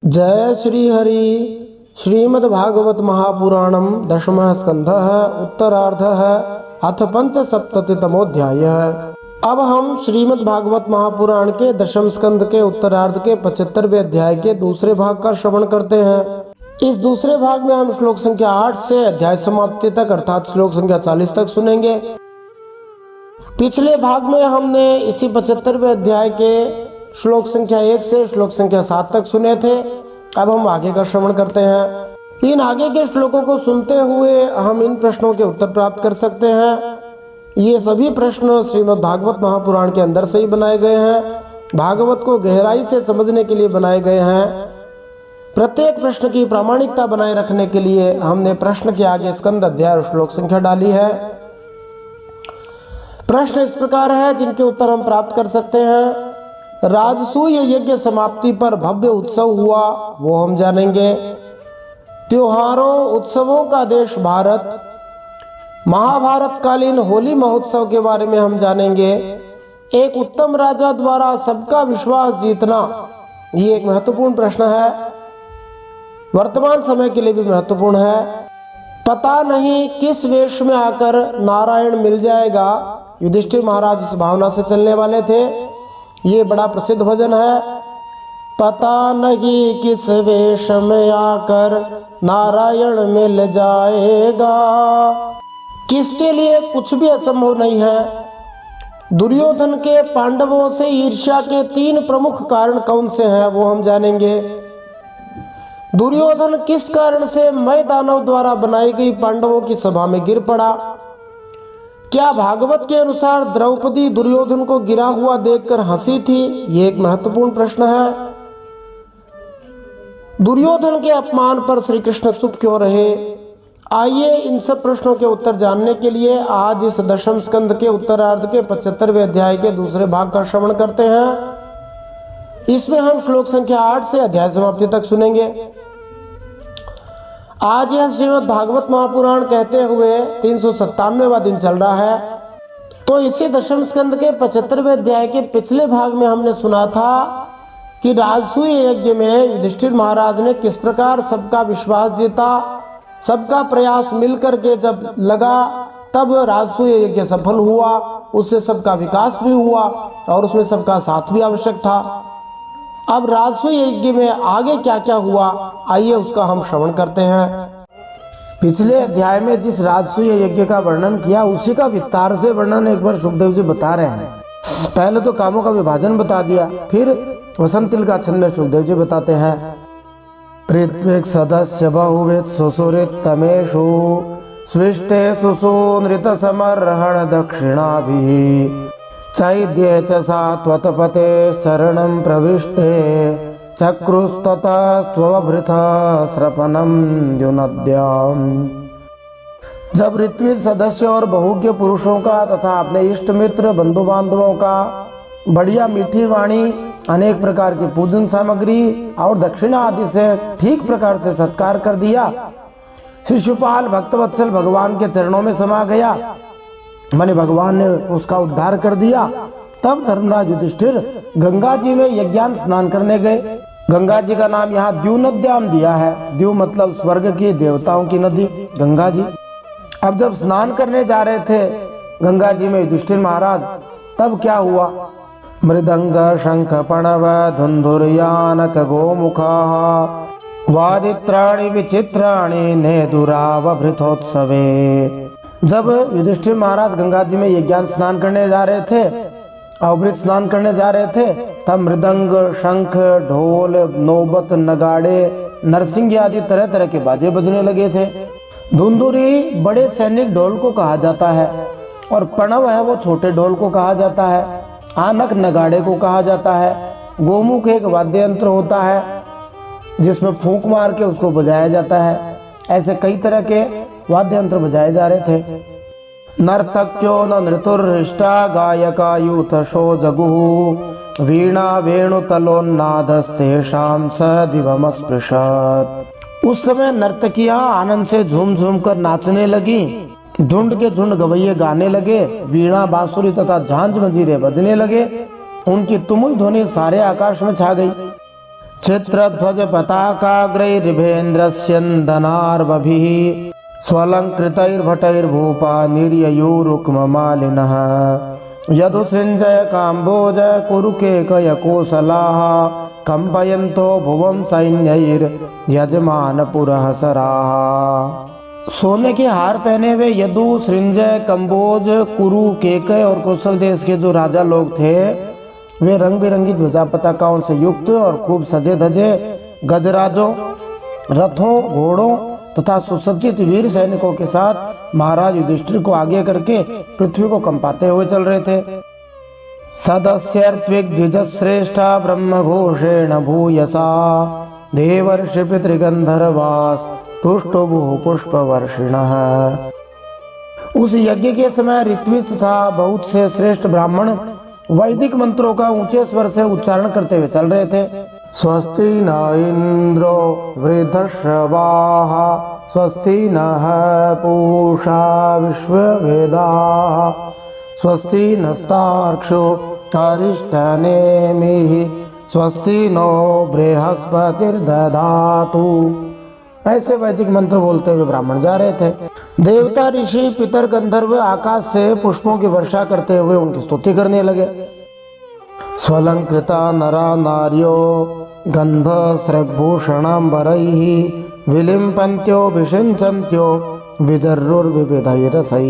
जय श्री हरि। श्रीमद्भागवत महापुराणम दशमः स्कंधः उत्तरार्धः अथ पंचसप्ततितमोऽध्यायः। अब हम श्रीमद्भागवत महापुराण के दशम स्कंद के उत्तरार्ध के 75वें अध्याय के दूसरे भाग का श्रवण करते हैं। इस दूसरे भाग में हम श्लोक संख्या 8 से अध्याय समाप्ति तक अर्थात श्लोक संख्या 40 तक सुनेंगे। पिछले भाग में हमने इसी 75वें अध्याय के श्लोक संख्या 1 से श्लोक संख्या 7 तक सुने थे। अब हम आगे का श्रवण करते हैं। इन आगे के श्लोकों को सुनते हुए हम इन प्रश्नों के उत्तर प्राप्त कर सकते हैं। ये सभी प्रश्न श्रीमद् भागवत महापुराण के अंदर से ही बनाए गए हैं, भागवत को गहराई से समझने के लिए बनाए गए हैं। प्रत्येक प्रश्न की प्रामाणिकता बनाए रखने के लिए हमने प्रश्न के आगे स्कंद अध्याय और श्लोक संख्या डाली है। प्रश्न इस प्रकार है जिनके उत्तर हम प्राप्त कर सकते हैं। राजसूय यज्ञ समाप्ति पर भव्य उत्सव हुआ, वो हम जानेंगे। त्योहारों उत्सवों का देश भारत, महाभारत कालीन होली महोत्सव के बारे में हम जानेंगे। एक उत्तम राजा द्वारा सबका विश्वास जीतना, ये एक महत्वपूर्ण प्रश्न है, वर्तमान समय के लिए भी महत्वपूर्ण है। पता नहीं किस वेश में आकर नारायण मिल जाएगा, युधिष्ठिर महाराज इस भावना से चलने वाले थे। ये बड़ा प्रसिद्ध भजन है। पता नहीं किस वेश में आकर नारायण मिल जाएगा, किसके लिए कुछ भी असंभव नहीं है। दुर्योधन के पांडवों से ईर्ष्या के 3 प्रमुख कारण कौन से हैं, वो हम जानेंगे। दुर्योधन किस कारण से मय दानव द्वारा बनाई गई पांडवों की सभा में गिर पड़ा। क्या भागवत के अनुसार द्रौपदी दुर्योधन को गिरा हुआ देखकर हंसी थी, ये एक महत्वपूर्ण प्रश्न है। दुर्योधन के अपमान पर श्री कृष्ण चुप क्यों रहे। आइए इन सब प्रश्नों के उत्तर जानने के लिए आज इस दशम स्कंद के उत्तरार्ध के 75वें अध्याय के दूसरे भाग का श्रवण करते हैं। इसमें हम श्लोक संख्या 8 से अध्याय समाप्ति तक सुनेंगे। आज यह श्रीमद् भागवत महापुराण कहते हुए 397वां दिन चल रहा है। तो इसी दशम स्कंद के 75वें अध्याय के पिछले भाग में हमने सुना था कि राजसूय यज्ञ में युधिष्ठिर महाराज ने किस प्रकार सबका विश्वास जीता। सबका प्रयास मिलकर के जब लगा तब राजसूय यज्ञ सफल हुआ, उससे सबका विकास भी हुआ और उसमें सबका साथ भी आवश्यक था। अब राजसूय यज्ञ में आगे क्या क्या हुआ, आइए उसका हम श्रवण करते हैं। पिछले अध्याय में जिस राजसूय यज्ञ का वर्णन किया उसी का विस्तार से वर्णन एक बार सुखदेव जी बता रहे हैं। पहले तो कामों का विभाजन बता दिया, फिर वसंतिल का छंद सुखदेव जी बताते हैं। ऋत्विक सदस्य बहुविध सुसुरित तमेषु स्विष्टे सुसूनृत समर्हण दक्षिणाभिः चैद्ये च सात्वतपते शरणं प्रविष्टे चक्रुस्ततः स्वभृथा स्रपनम युनद्याम। जब ऋत्विज सदस्य और बहुज्ञ पुरुषों का तथा अपने इष्ट मित्र बंधु बांधवों का बढ़िया मीठी वाणी, अनेक प्रकार की पूजन सामग्री और दक्षिणा आदि से ठीक प्रकार से सत्कार कर दिया, शिशुपाल भक्तवत्सल भगवान के चरणों में समा गया, माने भगवान ने उसका उद्धार कर दिया। तब धर्मराज युधिष्ठिर गंगा जी में यज्ञान स्नान करने गए। गंगा जी का नाम यहाँ द्यू नद्याम दिया है। द्यू मतलब स्वर्ग की देवताओं की नदी गंगा जी। अब जब स्नान करने जा रहे थे गंगा जी में युधिष्ठिर महाराज, तब क्या हुआ। मृदंग शंख पणव धुंधुरयानक गोमुखा वादित्राणि विचित्राणि नेदुरावभृतोत्सवे। जब युधिष्ठिर महाराज गंगा जी में यज्ञान स्नान करने जा रहे थे, अवभृत स्नान करने जा रहे थे, तब मृदंग शंख ढोल नौबत नगाड़े नरसिंह आदि तरह तरह के बाजे बजने लगे थे। धुंधुरी बड़े सैनिक ढोल को कहा जाता है और प्रणव है वो छोटे ढोल को कहा जाता है। आनक नगाड़े को कहा जाता है। गोमुख एक वाद्य यंत्र होता है जिसमें फूंक मार के उसको बजाया जाता है। ऐसे कई तरह के वाद्य यंत्र बजाए जा रहे थे। नर्तक्यो न नृतुर्हृष्टा गायका यूथशो जगुः वीणा वेणुतलोन्नादस्तेषां सदिवमस्पृशत्। उस समय नर्तकियां आनंद से झूम झूम कर नाचने लगी, झुंड के झुंड गवैये गाने लगे, वीणा बांसुरी तथा झांझ मंजीरे बजने लगे। उनकी तुमुल ध्वनि सारे आकाश में छा गई। चित्रध्वज पताकाग्रैर्भेन्द्रस्यन्दनार्वभिः स्वलङ्कृतैर्भटैर्भूपा निर्ययुरुक्ममालिनः यदुसृञ्जय काम्बोज कुरुकेकयकोसलाः कम्पयन्तो भुवं सैन्यैर्यजमानपुरःसराः। सोने के हार पहने हुए यदु, सृंजय, कंबोज, कुरु, केकय और कौशल देश के जो राजा लोग थे वे रंग बिरंगी ध्वजा पताकाओं से युक्त और खूब सजे धजे गजराजों, रथों, घोड़ों तथा सुसज्जित वीर सैनिकों के साथ महाराज युधिष्ठिर को आगे करके पृथ्वी को कंपाते हुए चल रहे थे। सदस्यर्त्विग्द्विजश्रेष्ठा ब्रह्मघोषेण भूयसा देवर्षि पितृगन्धर्वास् तुष्टुभुः पुष्पवर्षिणः। उस यज्ञ के समय ऋत्विज तथा बहुत से श्रेष्ठ ब्राह्मण वैदिक मंत्रों का ऊंचे स्वर से उच्चारण करते हुए चल रहे थे। स्वस्ति न इंद्रो वृद्धश्रवाः स्वस्ति नः पूषा विश्ववेदाः स्वस्ति नस्तार्क्ष्यो अरिष्टनेमिः स्वस्ति नो बृहस्पतिर्दधातु। ऐसे वैदिक मंत्र बोलते हुए ब्राह्मण जा रहे थे। देवता, ऋषि, पितर, गंधर्व आकाश से पुष्पों की वर्षा करते हुए उनकी स्तुति करने लगे। स्वलंकृता नरा नार्यो गंध स्रग्भूषणांबरैः विलिम्पन्त्यो विषिञ्चन्त्यो विजर्रुर्विविधैरसैः।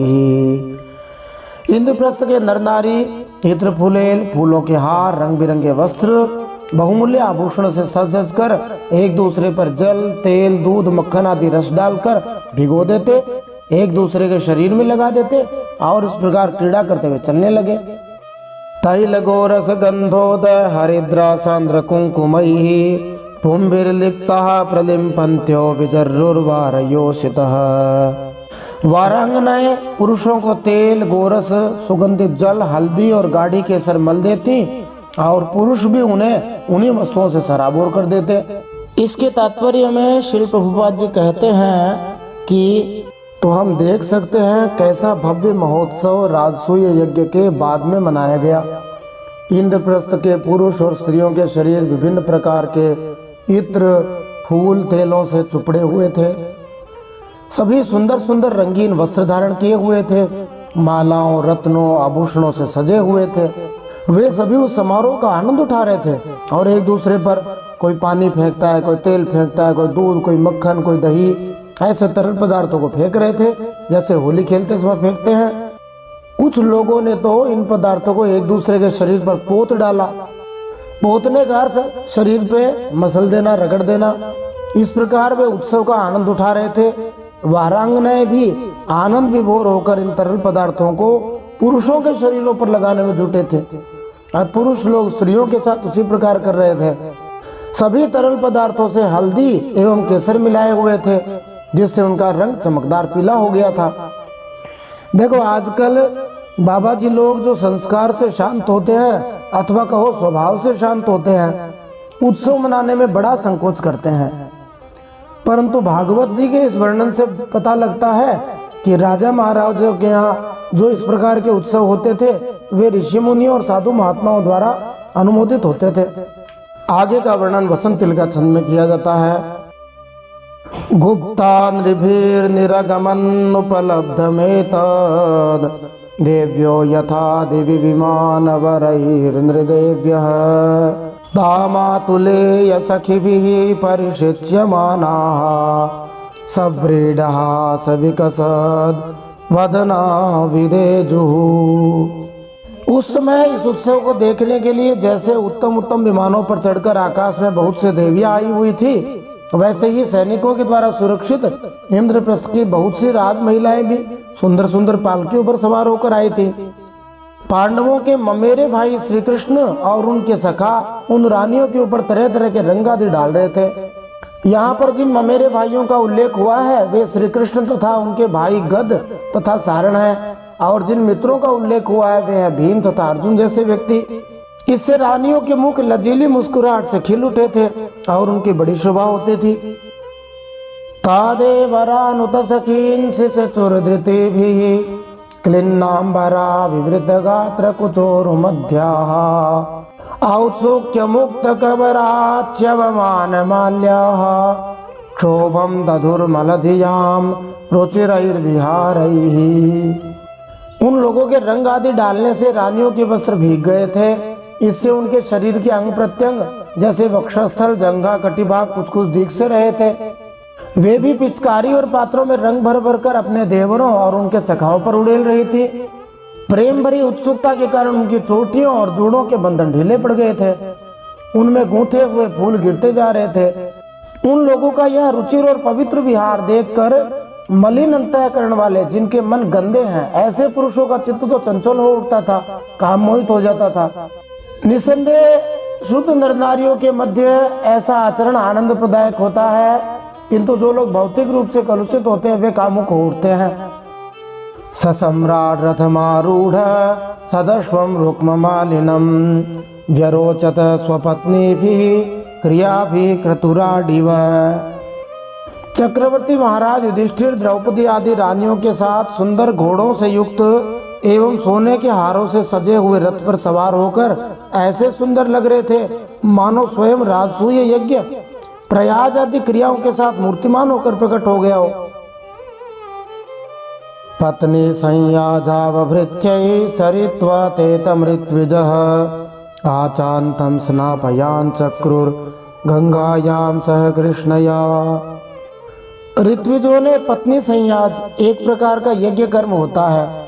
इंद्रप्रस्थ के नर नारी इत्र फूलेल, फूलों के हार, रंग बिरंगे वस्त्र, बहुमूल्य आभूषणों से सज कर एक दूसरे पर जल, तेल, दूध, मक्खन आदि रस डालकर भिगो देते, एक दूसरे के शरीर में लगा देते और इस प्रकार क्रीड़ा करते हुए चलने लगे। तैल गोरस गंधोदय हरिद्रा सांद्र कुंकुमैः पुंभिर्लिप्तः प्रलिम्पन्त्यो विजर्रुर्वारयोषितः। वारांगनाएं पुरुषों को तेल, गोरस, सुगंधित जल, हल्दी और गाढ़ी केसर मल देती और पुरुष भी उन्हें उन्हीं वस्तुओं से सराबोर कर देते। इसके तात्पर्य में श्री प्रभुपाद जी कहते हैं कि तो हम देख सकते हैं कैसा भव्य महोत्सव राजसूय यज्ञ के बाद में मनाया गया। इंद्रप्रस्थ के पुरुष और स्त्रियों के शरीर विभिन्न प्रकार के इत्र, फूल, तेलों से चुपड़े हुए थे। सभी सुंदर सुंदर रंगीन वस्त्र धारण किए हुए थे, मालाओं, रत्नों, आभूषणों से सजे हुए थे। वे सभी उस समारोह का आनंद उठा रहे थे और एक दूसरे पर कोई पानी फेंकता है, कोई तेल फेंकता है, कोई दूध, कोई मक्खन, कोई दही, ऐसे तरल पदार्थों को फेंक रहे थे जैसे होली खेलते समय फेंकते हैं। कुछ लोगों ने तो इन पदार्थों को एक दूसरे के शरीर पर पोत डाला। पोतने का अर्थ शरीर पे मसल देना, रगड़ देना। इस प्रकार वे उत्सव का आनंद उठा रहे थे। वारांगनाएं भी आनंद विभोर होकर इन तरल पदार्थों को पुरुषों के शरीरों पर लगाने में जुटे थे और पुरुष लोग स्त्रियों के साथ उसी प्रकार कर रहे थे। सभी तरल पदार्थों से हल्दी एवं केसर मिलाए हुए थे जिससे उनका रंग चमकदार पीला हो गया था। देखो, आजकल बाबा जी लोग जो संस्कार से शांत होते हैं अथवा कहो स्वभाव से शांत होते हैं, उत्सव मनाने में बड़ा संकोच करते हैं। परंतु भागवत जी के इस वर्णन से पता लगता है कि राजा महाराजों के यहाँ जो इस प्रकार के उत्सव होते थे वे ऋषि मुनि और साधु महात्माओं द्वारा अनुमोदित होते थे। आगे का वर्णन वसंत तिलका छंद में किया जाता है। गुप्ता नृभिर्निरगमनुपलब्धमेतद् देव्यो यथा दिवि विमानवरैर्नृदेव्यः दामातुलेय सखिभिः परिषिच्यमानाः सव्रीडः सविकसद् वदना विदेजुः। उस समय इस उत्सव को देखने के लिए जैसे उत्तम उत्तम विमानों पर चढ़कर आकाश में बहुत से देवियां आई हुई थी, वैसे ही सैनिकों के द्वारा सुरक्षित इंद्रप्रस्थ की बहुत सी राज महिलाएं भी सुंदर सुंदर पालकियों पर सवार होकर आई थी। पांडवों के ममेरे भाई श्री कृष्ण और उनके सखा उन रानियों के ऊपर तरह तरह के रंग आदि डाल रहे थे। यहाँ पर जिन ममेरे भाइयों का उल्लेख हुआ है वे श्री कृष्ण तथा उनके भाई गद तथा सारण हैं, और जिन मित्रों का उल्लेख हुआ है वे हैं भीम तथा अर्जुन जैसे व्यक्ति। इससे रानियों के मुख लजीली मुस्कुराहट से खिल उठे थे और उनकी बड़ी शोभा होती थी। तादेवरानुत सखीन क्लिन्नाम्बरा विवृत गात्र कुचोर मध्याः औत्सुक्य मुक्त कबराच्यवमान माल्याः क्षोभम दधुर्मलधियाम रुचिरैर्विहारैः। उन लोगों के रंग आदि डालने से रानियों के वस्त्र भीग गए थे। इससे उनके शरीर के अंग प्रत्यंग जैसे वक्षस्थल, जंघा, कटिभाग कुछ कुछ दिख से रहे थे। वे भी पिचकारी और पात्रों में रंग भर भर कर अपने देवरों और उनके सखाओं पर उड़ेल रही थी। प्रेम भरी उत्सुकता के कारण उनकी चोटियों और जोड़ों के बंधन ढीले पड़ गए थे। उनमें गूंथे हुए फूल गिरते जा रहे थे। उन लोगों का यह रुचिर और पवित्र विहार देखकर मलिन अंतःकरण वाले, जिनके मन गंदे हैं, ऐसे पुरुषों का चित्त तो चंचल हो उठता था, काम मोहित हो जाता था। निसंदेह शुद्ध नर नारियों के मध्य ऐसा आचरण आनंद प्रदायक होता है, किंतु जो लोग भौतिक रूप से कलुषित होते हैं वे कामुक हो उठते हैं। ससम्राट रथमारूढ़ सदश्वम रुक्म मालिनम व्यरोचत स्वपत्नी भी क्रिया भी क्रतुराडिव। चक्रवर्ती महाराज युधिष्ठिर द्रौपदी आदि रानियों के साथ सुंदर घोड़ों से युक्त एवं सोने के हारों से सजे हुए रथ पर सवार होकर ऐसे सुंदर लग रहे थे मानो स्वयं राजसूय यज्ञ प्रयाज आदि क्रियाओं के साथ मूर्तिमान होकर प्रकट हो गया हो। पत्नी संयाजावभृत्यै सरित्वा ते तमृत्विजः आचान्तं स्नापयान् चक्रुर गंगायां सह कृष्णया। ऋत्विजों ने पत्नी संयाज एक प्रकार का यज्ञ कर्म होता है।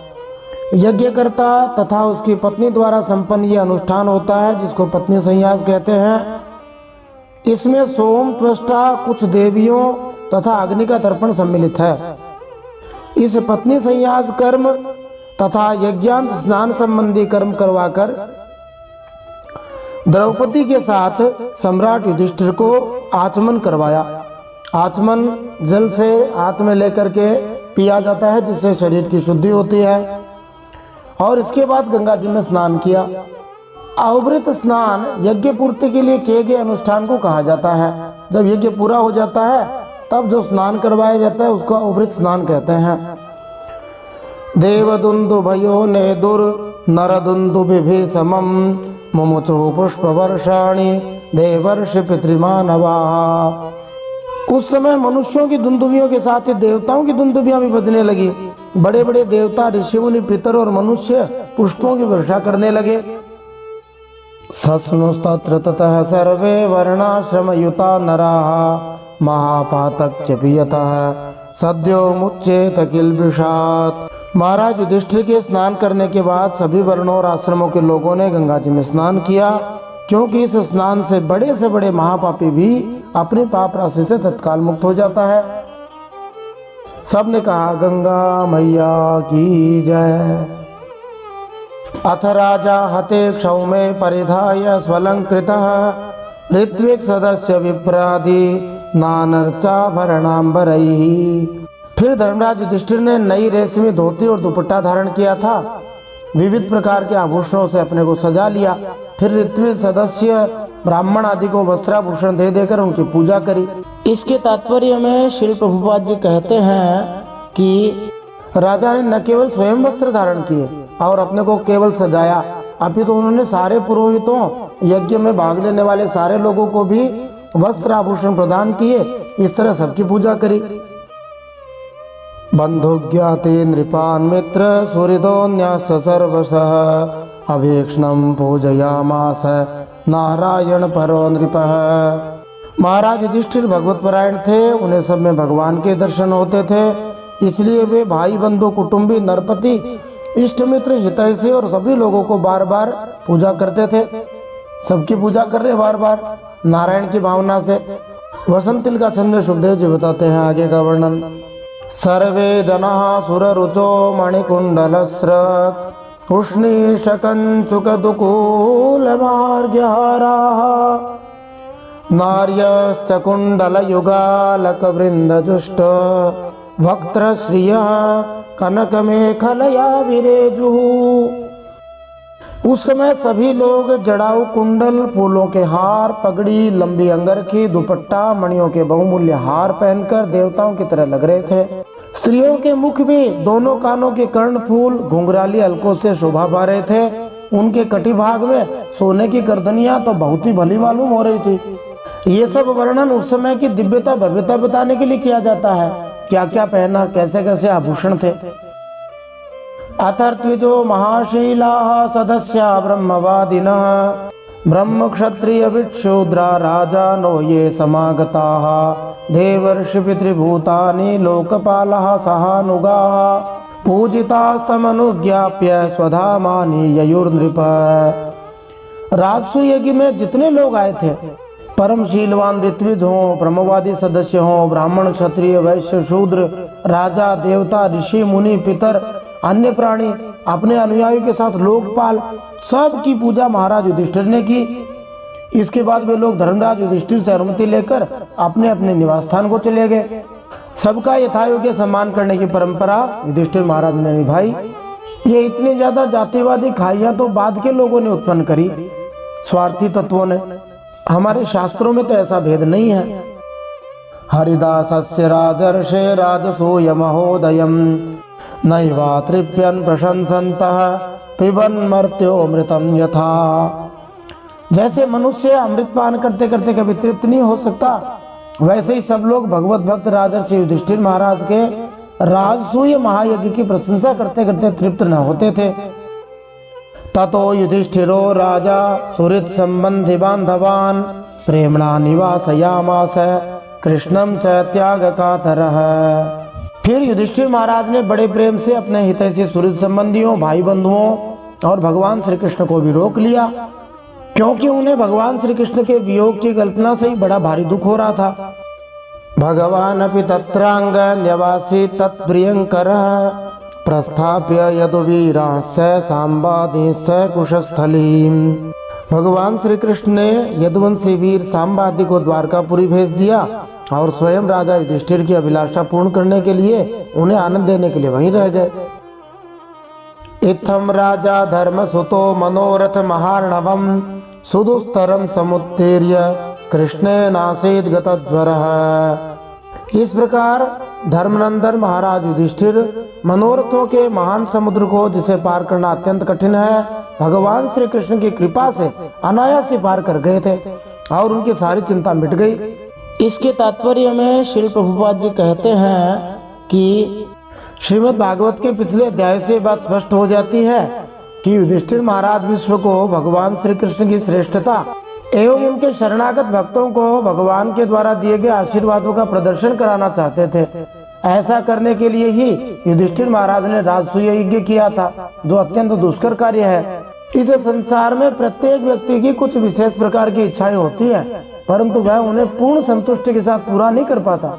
यज्ञकर्ता तथा उसकी पत्नी द्वारा संपन्न यह अनुष्ठान होता है जिसको पत्नी संयाज कहते हैं। इसमें सोम, त्वष्टा, कुछ देवियों तथा अग्नि का तर्पण सम्मिलित है। इस पत्नी संयाज कर्म तथा यज्ञांत स्नान संबंधी कर्म करवाकर द्रौपदी के साथ सम्राट युधिष्ठिर को आचमन करवाया। आचमन जल से हाथ में लेकर के पिया जाता है जिससे शरीर की शुद्धि होती है, और इसके बाद गंगा जी में स्नान किया। अवभृत स्नान यज्ञ पूर्ति के लिए किए गए अनुष्ठान को कहा जाता है। जब यज्ञ पूरा हो जाता है तब जो स्नान करवाया जाता है उसको अवभृत स्नान कहते हैं। देवदुन्दुभयो नेदुर नरदुन्दुभिः समम मुमुचु पुष्पवर्षाणि देवर्षि पितृमानवाः। उस समय मनुष्यों की दुंदुभियों के साथ ही देवताओं की दुंदुभियां भी बजने लगी। बड़े बड़े देवता, ऋषि मुनि, पितर और मनुष्य पुष्पों की वर्षा करने लगे। सस्नुस्तत्र ततः सर्वे वर्णाश्रमयुता नराः महापातक्य पियतः सद्यो मुच्चेत किल्बिषात्। महाराज युधिष्ठिर के स्नान करने के बाद सभी वर्णों और आश्रमों के लोगों ने गंगा जी में स्नान किया, क्योंकि इस स्नान से बड़े महापापी भी अपनी पाप राशि से तत्काल मुक्त हो जाता है। सब ने कहा गंगा मैया की जय। अथ राजा हते क्षौमे परिधाय स्वलंकृतः ऋत्विक सदस्य विप्रादि नानर्चाभरणांबरैः। फिर धर्मराज युधिष्ठिर ने नई रेशमी धोती और दुपट्टा धारण किया था, विविध प्रकार के आभूषणों से अपने को सजा लिया। फिर ऋत्विज सदस्य ब्राह्मण आदि को वस्त्राभूषण दे देकर उनकी पूजा करी। इसके तात्पर्य में श्री प्रभुपाद जी कहते हैं कि राजा ने न केवल स्वयं वस्त्र धारण किए और अपने को केवल सजाया, अपितु उन्होंने सारे पुरोहितों, यज्ञ में भाग लेने वाले सारे लोगों को भी वस्त्र आभूषण प्रदान किए। इस तरह सबकी पूजा करी। बंधुज्ञाते नृपान् मित्र सुहृदोऽन्यश्च सर्वशः अभीक्ष्णं पूजयामास नारायण परो नृपः। महाराज युधिष्ठिर भगवत परायण थे, उन्हें सब में भगवान के दर्शन होते थे, इसलिए वे भाई बंधु कुटुंबी नरपति इष्ट मित्र हितैषी और सभी लोगों को बार बार पूजा करते थे। सबकी पूजा कर रहे बार बार नारायण की भावना से। वसंतिल का छंद सुखदेव जी बताते हैं आगे का वर्णन। सर्वे जनाः सुररुचो मणिकुण्डलस्रक् उष्णीषकञ्चुकदुकूलमार्ग्यहाराः नार्यश्च कुण्डलयुगालकवृन्दजुष्ट वक्त्रश्रियः कनकमेखलया विरेजुः। उस समय सभी लोग जड़ाऊ कुंडल, फूलों के हार, पगड़ी, लंबी अंगरखी, दुपट्टा, मणियों के बहुमूल्य हार पहनकर देवताओं की तरह लग रहे थे। स्त्रियों के मुख भी दोनों कानों के कर्णफूल, घुंघराली अलकों से शोभा पा रहे थे। उनके कटी भाग में सोने की गर्दनियां तो बहुत ही भली मालूम हो रही थी। ये सब वर्णन उस समय की दिव्यता भव्यता बताने के लिए किया जाता है, क्या क्या पहना, कैसे कैसे आभूषण थे। अथर्त्विजो महाशीला सदस्या ब्रह्मवादिनः ब्रह्म क्षत्रिय विक्षूद्रा राजा नो ये समागताः देवर्षि पितृभूतानि लोकपालः सहानुगाः पूजितास्तमनुज्ञाप्य स्वधामानि ययुर्नृप। राजसु यज्ञ में जितने लोग आए थे, परम शीलवान ऋत्विज हों, ब्रह्मवादी सदस्य हों, ब्राह्मण क्षत्रिय वैश्य शूद्र, राजा देवता ऋषि मुनि पितर अन्य प्राणी, अपने अनुयायियों के साथ लोकपाल, सब की पूजा महाराज युधिष्ठिर ने की। इसके बाद वे लोग धर्मराज युधिष्ठिर से अनुमति लेकर अपने अपने निवास स्थान को चले गए। सबका यथायोग्य सम्मान करने की परंपरा युधिष्ठिर महाराज ने निभाई। ये इतनी ज्यादा जातिवादी खाइयां तो बाद के लोगों ने उत्पन्न करी, स्वार्थी तत्वों ने। हमारे शास्त्रों में तो ऐसा भेद नहीं है। हरिदासस्य राजर्षे राजसूय महोदयम् नैवा तृप्यन् प्रशंसन्तः पिबन् मर्त्योऽमृतं यथा। जैसे मनुष्य अमृत पान करते करते कभी तृप्त नहीं हो सकता, वैसे ही सब लोग भगवत भक्त राजर्षि युधिष्ठिर महाराज के राजसूय महायज्ञ की प्रशंसा करते करते तृप्त न होते थे। ततो युधिष्ठिरो राजा सुहृद संबंधि बांधवान् प्रेमणा निवासयामास कृष्णं च त्याग कातरः। फिर युधिष्ठिर महाराज ने बड़े प्रेम से अपने हितैषी सुहृद संबंधियों, भाई बंधुओं और भगवान श्री कृष्ण को भी रोक लिया, क्योंकि उन्हें भगवान श्री कृष्ण के वियोग की कल्पना से ही बड़ा भारी दुख हो रहा था। भगवान अपि तत्रांग न्यवासी तत्प्रियंकरः प्रस्थाप्य यदुवीरास्य सांबादिस्य कुशस्थलीम। भगवान श्री कृष्ण ने यदुवंशी वीर सांबादि को द्वारकापुरी भेज दिया और स्वयं राजा युधिष्ठिर की अभिलाषा पूर्ण करने के लिए उन्हें आनंद देने के लिए वहीं रह गए। इत्थम राजा धर्म सुतो मनोरथ महार्णवम सुदुस्तरम समुत्तीर्य कृष्णेनासीद गतज्वरः। इस प्रकार धर्मनंदन महाराज युधिष्ठिर मनोरथों के महान समुद्र को, जिसे पार करना अत्यंत कठिन है, भगवान श्री कृष्ण की कृपा से अनायास ही पार कर गए थे और उनकी सारी चिंता मिट गई। इसके तात्पर्य में श्री प्रभुपाद जी कहते हैं कि श्रीमद् भागवत के पिछले अध्याय से बात स्पष्ट हो जाती है कि युधिष्ठिर महाराज विश्व को भगवान श्री कृष्ण की श्रेष्ठता एवं उनके शरणागत भक्तों को भगवान के द्वारा दिए गए आशीर्वादों का प्रदर्शन कराना चाहते थे। ऐसा करने के लिए ही युधिष्ठिर महाराज ने राजसूय यज्ञ किया था, जो अत्यंत दुष्कर कार्य है। इस संसार में प्रत्येक व्यक्ति की कुछ विशेष प्रकार की इच्छाएं होती हैं, परंतु वह उन्हें पूर्ण संतुष्टि के साथ पूरा नहीं कर पाता।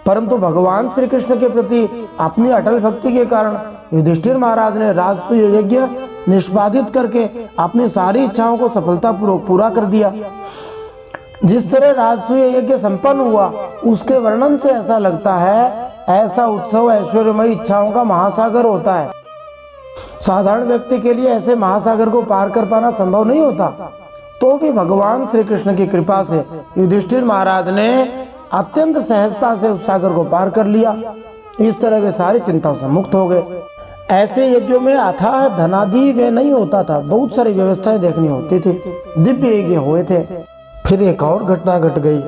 परंतु भगवान श्री कृष्ण के प्रति अपनी अटल भक्ति के कारण युधिष्ठिर महाराज ने राजसूय यज्ञ निष्पादित करके अपनी सारी इच्छाओं को सफलतापूर्वक पूरा कर दिया। जिस तरह राजसूय यज्ञ संपन्न हुआ, उसके वर्णन से ऐसा लगता है ऐसा उत्सव ऐश्वर्यमयी इच्छाओं का महासागर होता है। साधारण व्यक्ति के लिए ऐसे महासागर को पार कर पाना संभव नहीं होता, तो भी भगवान श्री कृष्ण की कृपा से युधिष्ठिर महाराज ने अत्यंत सहजता से उस सागर को पार कर लिया। इस तरह वे सारी चिंताओं से मुक्त हो गए। ऐसे यज्ञों में अथाह धनादि वे नहीं होता था, बहुत सारी व्यवस्थाएं देखनी होती थी। दिव्य यज्ञ हुए थे। फिर एक और घटना घट गई।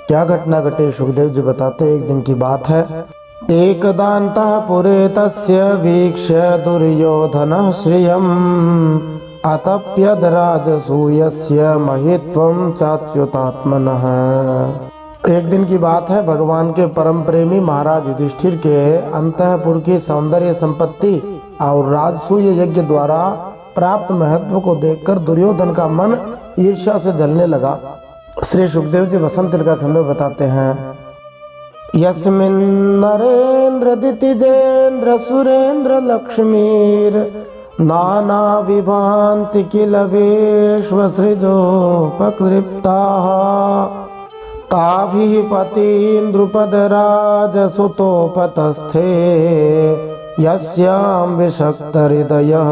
क्या घटना घटे, सुखदेव जी बताते, एक दिन की बात है। एकदान्तः पुरे तस्य वीक्ष्य दुर्योधनः श्रियम् अतप्यद राजसूयस्य महित्वं चाच्युतात्मनः। एक दिन की बात है, भगवान के परम प्रेमी महाराज युधिष्ठिर के अंतःपुर की सौंदर्य संपत्ति और राजसूय यज्ञ द्वारा प्राप्त महत्व को देखकर दुर्योधन का मन ईर्ष्या से जलने लगा। श्री सुखदेव जी वसंत का छंद बताते हैं, यस्मिन् नरेंद्र दितिजेंद्र सुरेंद्र लक्ष्मीर नाना विभान्ति किल विश्व सृजोपकृप्ताः ताभिः पतीन्द्रुपदराज सुतोपतस्थे यस्यां विषक्त हृदयः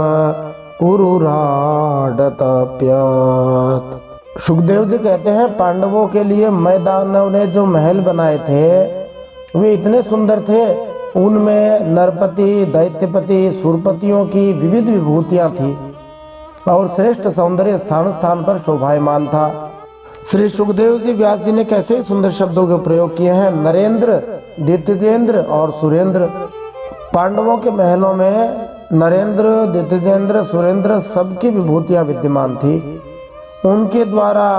कुरुराडतप्यत्। सुखदेव जी कहते हैं, पांडवों के लिए मैदानव ने जो महल बनाए थे वे इतने सुंदर थे, उनमें नरपति, दैत्यपति, सुरपतियों की विविध विभूतियां थी। और श्रेष्ठ सौंदर्य स्थान स्थान पर शोभायमान था। श्री सुखदेव जी व्यास जी ने कैसे सुंदर शब्दों के प्रयोग किए हैं। नरेंद्र, दित्यजेंद्र और सुरेंद्र। पांडवों के महलों में नरेंद्र, दित्यजेंद्र, सुरेंद्र सबकी विभूतियां विद्यमान थी। उनके द्वारा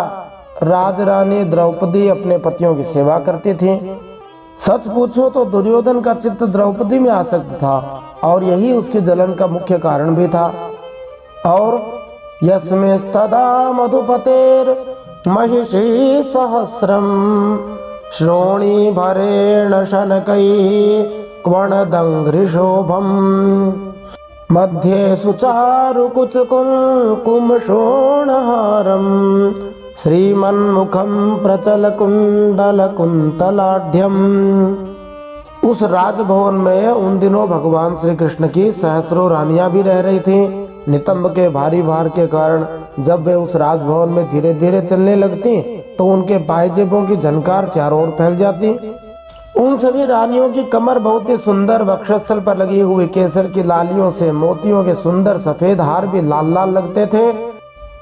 राज रानी द्रौपदी अपने पतियों की सेवा करती थी। सच पूछो तो दुर्योधन का चित्त द्रौपदी में आसक्त था और यही उसके जलन का मुख्य कारण भी था। और यस्मिस्तदा मधुपतेर महिषी सहस्रम श्रोणी भरेण शनकैः क्वणदंघ्रिशोभम मध्ये सुचारु कुचकुंकुम शोणहारम श्रीमन्मुखम प्रचल कुंडल कुंतलाढ्यम। उस राजभवन में उन दिनों भगवान श्री कृष्ण की सहस्रों रानियां भी रह रही थीं। नितंब के भारी भार के कारण जब वे उस राजभवन में धीरे धीरे चलने लगती तो उनके पायजेबों की झनकार चारों ओर फैल जाती। उन सभी रानियों की कमर बहुत ही सुंदर, वक्षस्थल पर लगी हुई केसर की लालियों से मोतियों के सुंदर सफेद हार भी लाल लाल लगते थे।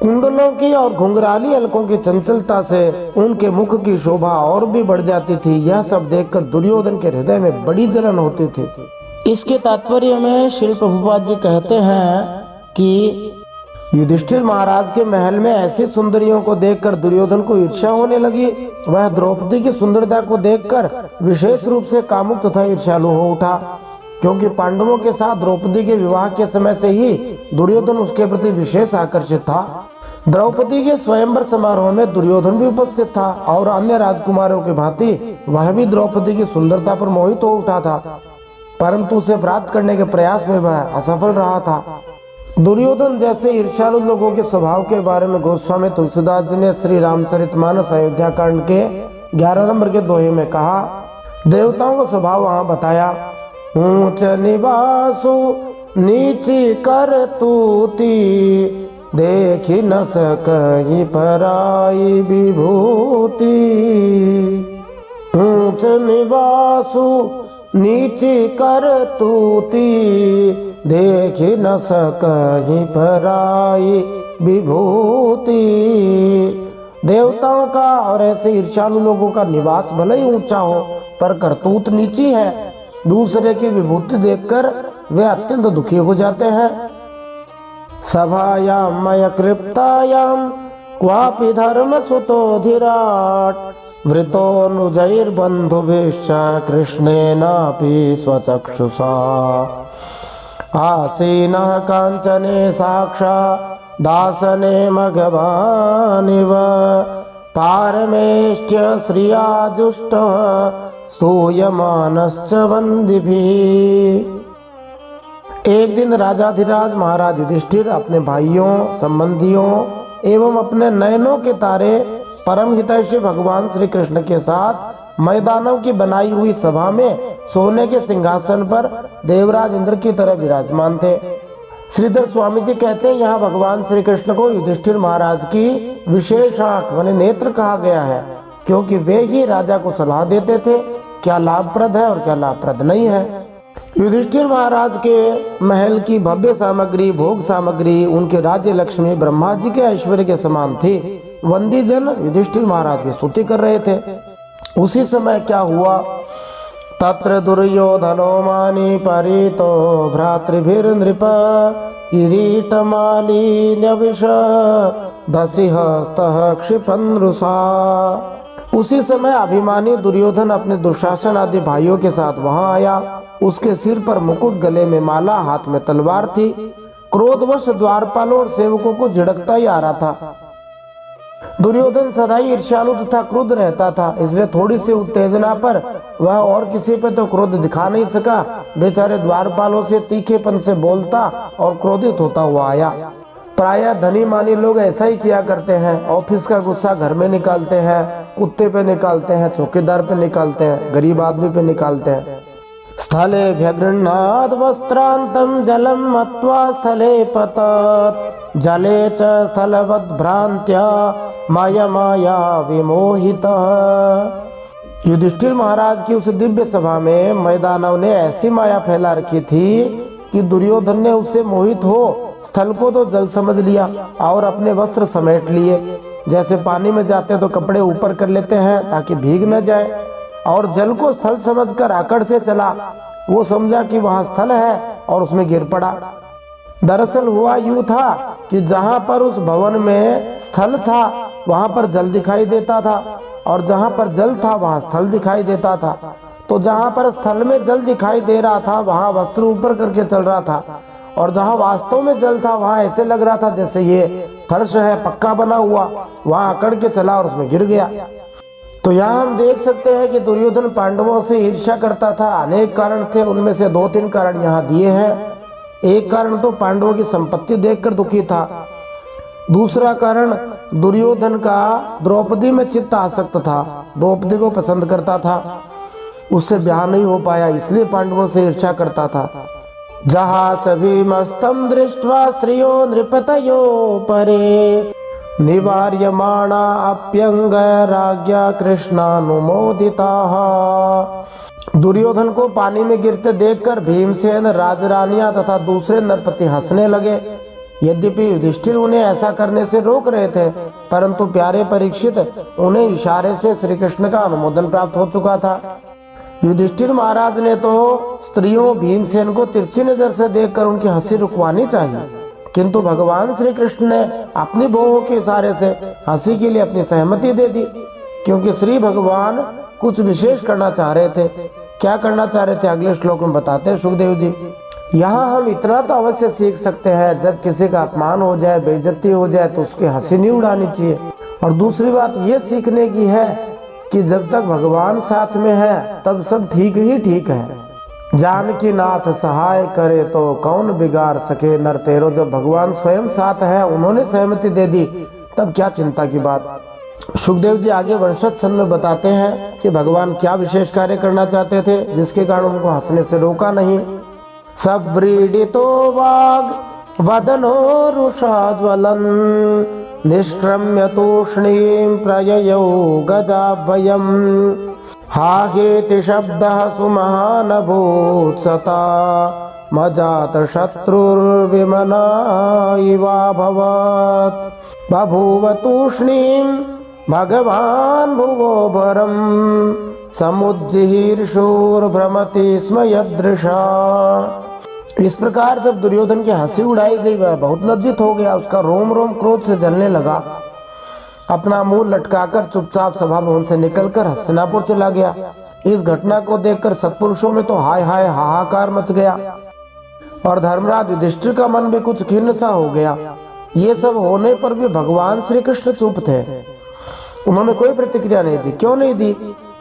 कुंडलों की और घुंघराली अलकों की चंचलता से उनके मुख की शोभा और भी बढ़ जाती थी। यह सब देखकर दुर्योधन के हृदय में बड़ी जलन होती थी। इसके तात्पर्य में श्री प्रभुपाद जी कहते हैं कि युधिष्ठिर महाराज के महल में ऐसी सुंदरियों को देखकर दुर्योधन को ईर्ष्या होने लगी। वह द्रौपदी की सुंदरता को देखकर विशेष रूप से कामुक तथा ईर्ष्यालु हो उठा, क्योंकि पांडवों के साथ द्रौपदी के विवाह के समय से ही दुर्योधन उसके प्रति विशेष आकर्षित था। द्रौपदी के स्वयंवर समारोह में दुर्योधन भी उपस्थित था और अन्य राजकुमारों की भांति वह भी द्रौपदी की सुंदरता पर मोहित हो उठा था, परंतु उसे प्राप्त करने के प्रयास में वह असफल रहा था। दुर्योधन जैसे ईर्ष्यालु लोगों के स्वभाव के बारे में गोस्वामी तुलसीदास जी ने श्री रामचरितमानस अयोध्या कांड के 11 नंबर के दोहे में कहा। देवताओं का स्वभाव वहां बताया। ऊंच निवासु नीची कर तूती देखी न सकहि पराई विभूति। ऊंच निवासु नीची कर तूती देखी न सकहि पराई विभूति। देवताओं का और ऐसे ईर्ष्यालु लोगों का निवास भले ही ऊंचा हो पर करतूत नीची है। दूसरे की विभूति देखकर वे अत्यंत दुखी हो जाते हैं। सभायां मय कृप्तायां क्वापि धर्म सुतोधिराट वृतोनुजैर्बन्धुभिश्च कृष्णेनापि स्वचक्षुषा आसीनः काञ्चने साक्षादासने मघवानिव पारमेष्ट्य श्रिया जुष्टः स्तूयमानश्च वन्दिभिः। एक दिन राजाधिराज महाराज युधिष्ठिर अपने भाइयों, संबंधियों एवं अपने नयनों के तारे परम हितैषी भगवान श्री कृष्ण के साथ मैदानों की बनाई हुई सभा में सोने के सिंहासन पर देवराज इंद्र की तरह विराजमान थे। श्रीधर स्वामी जी कहते हैं, यहाँ भगवान श्री कृष्ण को युधिष्ठिर महाराज की विशेष आंख माने नेत्र कहा गया है, क्योंकि वे ही राजा को सलाह देते थे क्या लाभप्रद है और क्या लाभप्रद नहीं है। युधिष्ठिर महाराज के महल की भव्य सामग्री, भोग सामग्री उनके राज्य लक्ष्मी ब्रह्मा जी के ऐश्वर्य के समान थी। वंदी जन युधिष्ठिर महाराज की स्तुति कर रहे थे। उसी समय क्या हुआ, तत्र दुर्योधनो मानी परितो भ्रातृभिर्नृप किरीटमालिन्यविष दसिहस्तः क्षिपन्रुषा। उसी समय अभिमानी दुर्योधन अपने दुशासन आदि भाइयों के साथ वहां आया। उसके सिर पर मुकुट, गले में माला, हाथ में तलवार थी। क्रोधवश द्वारपालों और सेवकों को झिड़कता ही आ रहा था। दुर्योधन सदा ही ईर्ष्यालु तथा क्रुद्ध रहता था, इसलिए थोड़ी सी उत्तेजना पर वह और किसी पे तो क्रोध दिखा नहीं सका। बेचारे द्वारपालों से तीखेपन से बोलता और क्रोधित होता हुआ आया। प्रायः धनी मानी लोग ऐसा ही किया करते हैं। ऑफिस का गुस्सा घर में निकालते हैं, कुत्ते पे निकालते हैं, चौकीदार पे निकालते हैं, गरीब आदमी पे निकालते हैं। स्थले भ्यगृह्णाद वस्त्रांतम जलम मत्वा स्थले पतत जले च स्थलवद भ्रांत्या माया माया विमोहितः। युधिष्ठिर महाराज की उस दिव्य सभा में मैदानव ने ऐसी माया फैला रखी थी कि दुर्योधन ने उससे मोहित हो स्थल को तो जल समझ लिया और अपने वस्त्र समेट लिए। जैसे पानी में जाते तो कपड़े ऊपर कर लेते हैं ताकि भीग न जाए, और जल को स्थल समझकर आकड़ से चला। वो समझा कि वहां स्थल है और उसमें गिर पड़ा। दरअसल हुआ यूं था कि जहां पर उस भवन में स्थल था वहां पर जल दिखाई देता था, और जहां पर जल था वहां स्थल दिखाई देता था। तो जहां पर स्थल में जल दिखाई दे रहा था वहां वस्त्र ऊपर करके चल रहा था, और जहां वास्तव में जल था वहां ऐसे लग रहा था जैसे ये फर्श है पक्का बना हुआ, वहां अकड़ के चला और उसमें गिर गया। तो यहाँ हम देख सकते हैं कि दुर्योधन पांडवों से ईर्ष्या करता था। अनेक कारण थे, उनमें से 2-3 कारण यहाँ दिए हैं। एक कारण तो पांडवों की संपत्ति देखकर दुखी था। दूसरा कारण दुर्योधन का द्रौपदी में चित्त आसक्त था, द्रौपदी को पसंद करता था, उससे ब्याह नहीं हो पाया इसलिए पांडवों से ईर्ष्या करता था। जहाँ सभी मस्तम दृष्ट्वा स्त्रियो नृपतयो परे निवार्यमाणा अप्यंग राज्ञा कृष्णानुमोदिता। दुर्योधन को पानी में गिरते देखकर भीमसेन, राजरानियां तथा दूसरे नरपति हंसने लगे। यद्यपि युधिष्ठिर उन्हें ऐसा करने से रोक रहे थे, परंतु प्यारे परीक्षित उन्हें इशारे से श्री कृष्ण का अनुमोदन प्राप्त हो चुका था। युधिष्ठिर महाराज ने तो स्त्रियों भीमसेन को तिरछी नजर से देखकर उनकी हंसी रुकवानी चाहिए, किंतु भगवान श्री कृष्ण ने अपनी भौहों के इशारे से हंसी के लिए अपनी सहमति दे दी, क्योंकि श्री भगवान कुछ विशेष करना चाह रहे थे। क्या करना चाह रहे थे अगले श्लोक में बताते हैं सुखदेव जी। यहाँ हम इतना तो अवश्य सीख सकते हैं, जब किसी का अपमान हो जाए, बेइज्जती हो जाए तो उसकी हंसी नहीं उड़ानी चाहिए। और दूसरी बात ये सीखने की है कि जब तक भगवान साथ में है तब सब ठीक ही ठीक है। जानकी नाथ सहाय करे तो कौन बिगाड़ सके नर तेरो। जब भगवान स्वयं साथ है, उन्होंने सहमति दे दी, तब क्या चिंता की बात। सुखदेव जी आगे वंशज छंद में बताते हैं कि भगवान क्या विशेष कार्य करना चाहते थे जिसके कारण उनको हंसने से रोका नहीं। सव्रीडितो वाग वदनो रुषाज्वलन निष्क्रम्य तूष्णीं प्रययौ गजाभयम् हाहेति शब्दः सुमहानभूत् सता मजात शत्रुर्विमना इवाभवत् बभूव तूष्णीं भगवान् भुवो भरं समुज्जिहीर्षोर्भ्रमति स्म यदृशा। इस प्रकार जब दुर्योधन की हंसी उड़ाई गई वह बहुत लज्जित हो गया, उसका रोम रोम क्रोध से जलने लगा। अपना मुंह लटकाकर चुपचाप सभा भवन से निकलकर हस्तिनापुर चला गया। इस घटना को देखकर सत्पुरुषों में तो हाय हाय हाहाकार मच गया, और धर्मराज युधिष्ठिर का मन भी कुछ खिन्न सा हो गया। ये सब होने पर भी भगवान श्री कृष्ण चुप थे, उन्होंने कोई प्रतिक्रिया नहीं दी। क्यों नहीं दी?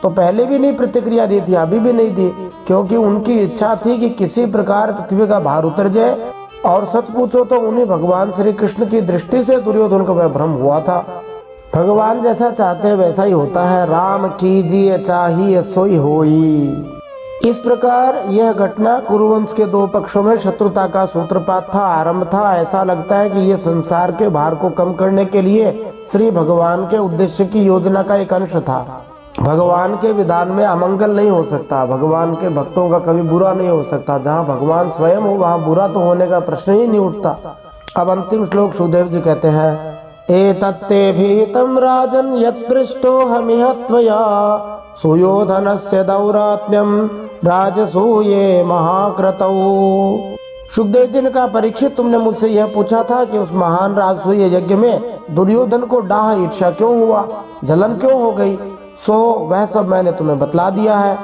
तो पहले भी नहीं प्रतिक्रिया दी थी, अभी भी नहीं दी, क्योंकि उनकी इच्छा थी कि किसी प्रकार पृथ्वी का भार उतर जाए। और सच पूछो तो उन्हें भगवान श्री कृष्ण की दृष्टि से दुर्योधन को वह भ्रम हुआ था। भगवान जैसा चाहते हैं वैसा ही होता है, राम कीजिए चाहिए सोई होई। इस प्रकार यह घटना कुरुवंश के 2 पक्षों में शत्रुता का सूत्रपात था, आरंभ था। ऐसा लगता है कि यह संसार के भार को कम करने के लिए श्री भगवान के उद्देश्य की योजना का एक अंश था। भगवान के विधान में अमंगल नहीं हो सकता, भगवान के भक्तों का कभी बुरा नहीं हो सकता। जहाँ भगवान स्वयं हो वहाँ बुरा तो होने का प्रश्न ही नहीं उठता। अब अंतिम श्लोक सुखदेव जी कहते हैं, एतत्ते भीतम राजन यत्पृष्टो हमिह त्वया सुयोधनस्य दौरात्म्यम राजसूये महाक्रतौ। सुखदेव जी ने कहा, परीक्षित तुमने मुझसे यह पूछा था कि उस महान राजसूय यज्ञ में दुर्योधन को डाह ईर्ष्या क्यों हुआ, जलन क्यों हो गई, सो वह सब मैंने तुम्हें बतला दिया है।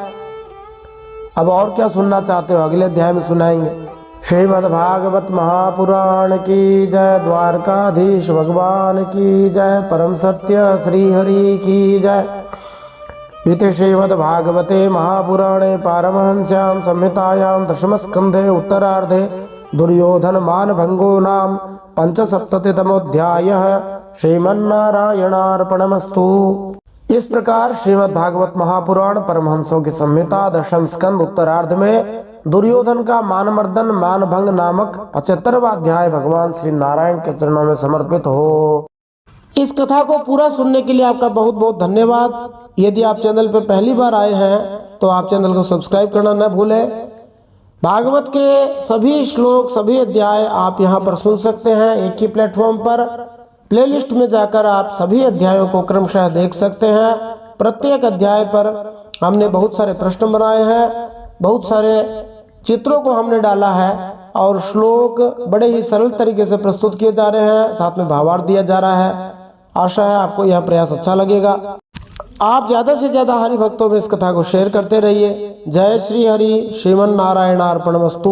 अब और क्या सुनना चाहते हो अगले अध्याय में सुनाएंगे। श्रीमद् भागवत महापुराण की जय, द्वारकाधीश भगवान की जय, परम सत्य श्री हरि की जय। इति श्रीमद्भागवते महापुराणे पारमहंस्यां संहितायां दशमस्कन्धे उत्तरार्धे दुर्योधन मानभंगो नाम 75तमोऽध्यायः। श्रीमन्नारायणार्पणमस्तु। इस प्रकार श्रीमद्भागवत महापुराण परमहंसों की संहिता दशम स्कंद उत्तरार्ध में दुर्योधन का मानमर्दन मानभंग नामक 75वां अध्याय भगवान श्री नारायण के चरणों में समर्पित हो। इस कथा को पूरा सुनने के लिए आपका बहुत बहुत धन्यवाद। यदि आप चैनल पर पहली बार आए हैं तो आप चैनल को सब्सक्राइब करना न भूलें। भागवत के सभी श्लोक, सभी अध्याय आप यहाँ पर सुन सकते हैं एक ही प्लेटफॉर्म पर। प्लेलिस्ट में जाकर आप सभी अध्यायों को क्रमशः देख सकते हैं। प्रत्येक अध्याय पर हमने बहुत सारे प्रश्न बनाए हैं, बहुत सारे चित्रों को हमने डाला है और श्लोक बड़े ही सरल तरीके से प्रस्तुत किए जा रहे हैं, साथ में भावार्थ दिया जा रहा है। आशा है आपको यह प्रयास अच्छा लगेगा। आप ज़्यादा से ज़्यादा हरि भक्तों में इस कथा को शेयर करते रहिए। जय श्री हरि, श्रीमन नारायण अर्पणमस्तु।